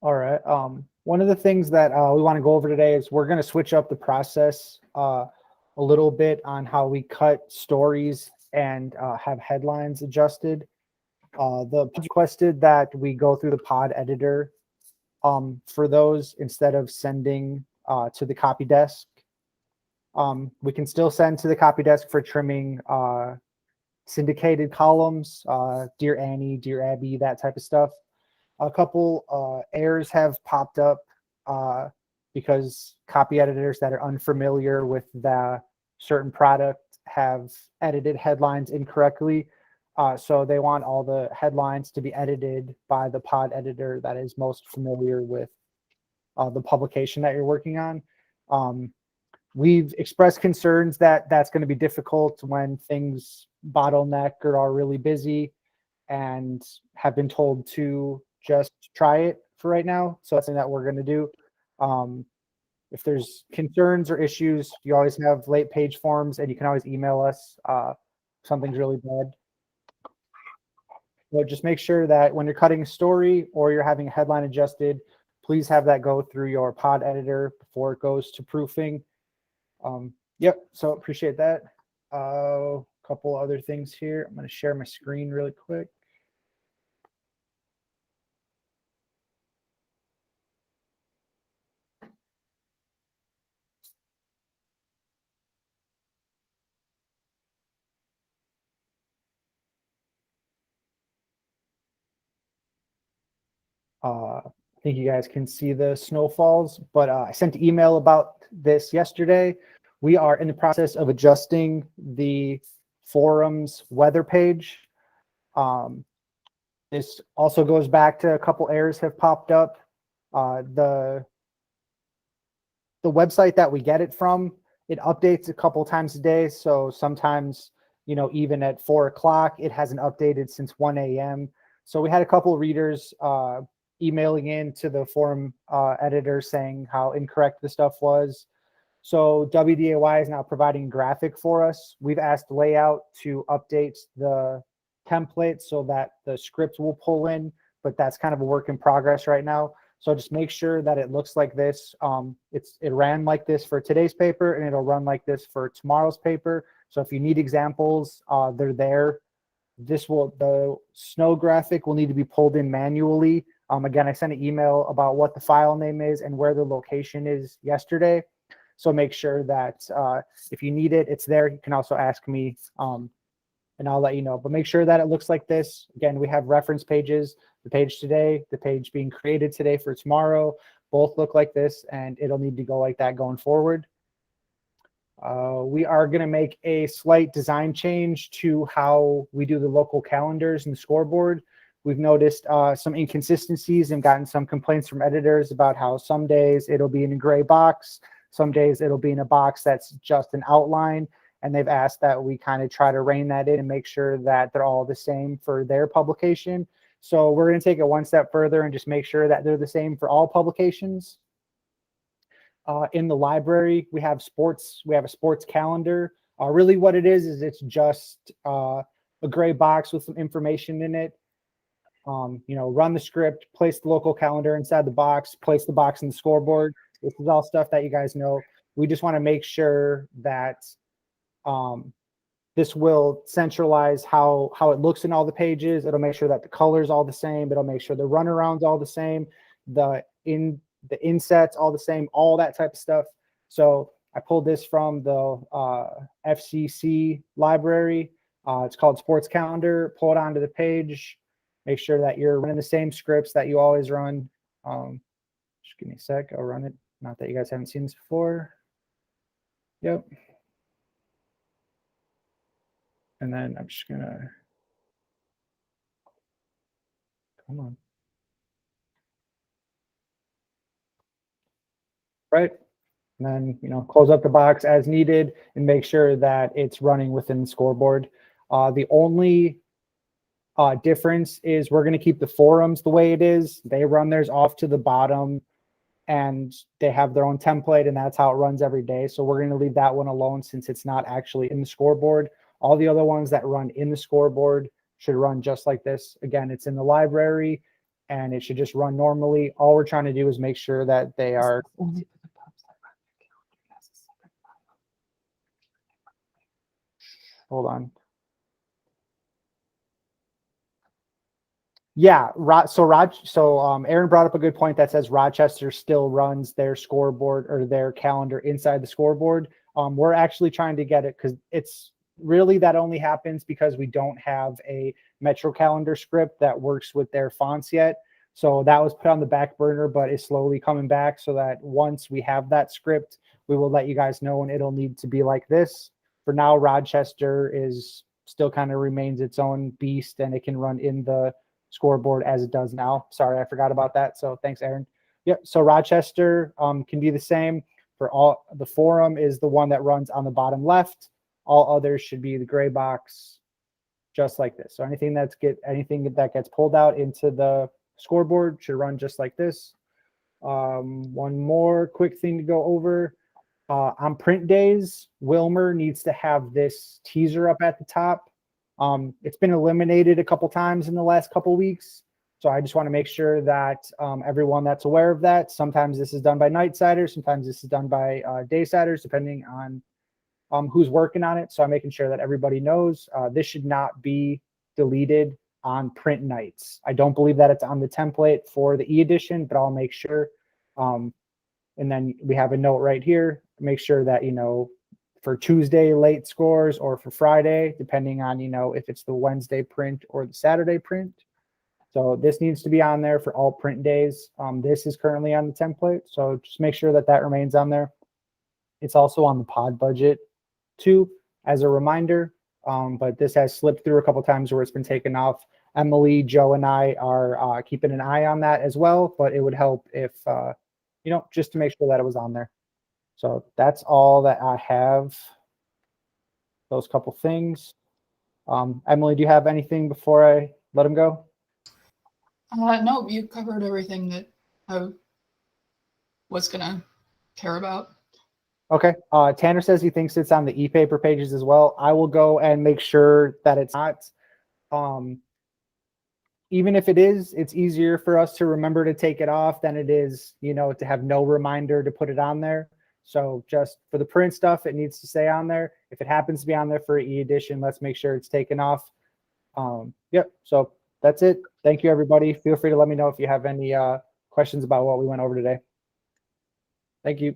All right. One of the things that we want to go over today is we're going to switch up the process a little bit on how we cut stories and have headlines adjusted. The pod requested that we go through the pod editor for those instead of sending to the copy desk. We can still send to the copy desk for trimming syndicated columns, Dear Annie, Dear Abby, that type of stuff. A couple errors have popped up because copy editors that are unfamiliar with the certain product have edited headlines incorrectly. So they want all the headlines to be edited by the pod editor that is most familiar with the publication that you're working on. We've expressed concerns that that's going to be difficult when things bottleneck or are really busy, and have been told to just try it for right now. So that's something that we're going to do. If there's concerns or issues, you always have late page forms, and you can always email us. Something's really bad. So just make sure that when you're cutting a story or you're having a headline adjusted, please have that go through your pod editor before it goes to proofing. Yep, so appreciate that. A couple other things here. I'm going to share my screen really quick. I think you guys can see the snowfalls, but I sent an email about this yesterday. We are in the process of adjusting the forum's weather page. This also goes back to a couple errors have popped up. The website that we get it from, it updates a couple times a day. So sometimes, even at 4 o'clock, it hasn't updated since 1 a.m. So we had a couple of readers emailing in to the forum editor saying how incorrect the stuff was. So WDAY is now providing a graphic for us. We've asked Layout to update the template so that the script will pull in, but that's kind of a work in progress right now. So just make sure that it looks like this. It ran like this for today's paper, and it'll run like this for tomorrow's paper. So if you need examples, they're there. The snow graphic will need to be pulled in manually. Again, I sent an email about what the file name is and where the location is yesterday. So make sure that if you need it, it's there. You can also ask me, and I'll let you know. But make sure that it looks like this. Again, we have reference pages. The page today, the page being created today for tomorrow, both look like this, and it'll need to go like that going forward. We are going to make a slight design change to how we do the local calendars and the scoreboard. We've noticed some inconsistencies and gotten some complaints from editors about how some days it'll be in a gray box, some days it'll be in a box that's just an outline, and they've asked that we kind of try to rein that in and make sure that they're all the same for their publication. So we're going to take it one step further and just make sure that they're the same for all publications. In the library, we have a sports calendar. Really what it is it's just a gray box with some information in it. Run the script, place the local calendar inside the box, place the box in the scoreboard. This is all stuff that you guys know. We just want to make sure that this will centralize how it looks in all the pages. It'll make sure that the color's all the same. It'll make sure the runaround's all the same. The insets all the same, all that type of stuff. So I pulled this from the FCC library. It's called Sports Calendar. Pull it onto the page. Make sure that you're running the same scripts that you always run. Just give me a sec. I'll run it. Not that you guys haven't seen this before. Yep. And then I'm just gonna, come on. Right. And then, close up the box as needed and make sure that it's running within the scoreboard. The only difference is we're going to keep the forums the way it is. They run theirs off to the bottom and they have their own template, and that's how it runs every day. So we're going to leave that one alone since it's not actually in the scoreboard. All the other ones that run in the scoreboard should run just like this. Again, it's in the library and it should just run normally. All we're trying to do is make sure that they are. Hold on. Yeah, Aaron brought up a good point that says Rochester still runs their scoreboard or their calendar inside the scoreboard. We're actually trying to get it because it's really that only happens because we don't have a Metro calendar script that works with their fonts yet. So that was put on the back burner, but is slowly coming back so that once we have that script, we will let you guys know, and it'll need to be like this. For now, Rochester is still kind of remains its own beast, and it can run in the scoreboard as it does now. Sorry, I forgot about that. So thanks, Aaron. Yep. So Rochester can be the same for all. The forum is the one that runs on the bottom left. All others should be the gray box, just like this. So anything that gets pulled out into the scoreboard should run just like this. One more quick thing to go over. On print days, Wilmer needs to have this teaser up at the top. It's been eliminated a couple times in the last couple weeks. So I just want to make sure that everyone that's aware of that. Sometimes this is done by Nightsiders, sometimes this is done by Daysiders, depending on who's working on it. So I'm making sure that everybody knows this should not be deleted on print nights. I don't believe that it's on the template for the e-edition, but I'll make sure. And then we have a note right here. Make sure that, for Tuesday late scores or for Friday, depending on, if it's the Wednesday print or the Saturday print. So this needs to be on there for all print days. This is currently on the template. So just make sure that that remains on there. It's also on the pod budget too, as a reminder. But this has slipped through a couple times where it's been taken off. Emily, Joe, and I are keeping an eye on that as well. But it would help if, just to make sure that it was on there. So that's all that I have. Those couple things. Emily, do you have anything before I let him go? No, you covered everything that I was gonna care about. Okay. Tanner says he thinks it's on the e-paper pages as well. I will go and make sure that it's not. Even if it is, it's easier for us to remember to take it off than it is, to have no reminder to put it on there. So just for the print stuff, it needs to stay on there. If it happens to be on there for e-edition, let's make sure it's taken off. Yep. So that's it. Thank you, everybody. Feel free to let me know if you have any questions about what we went over today. Thank you.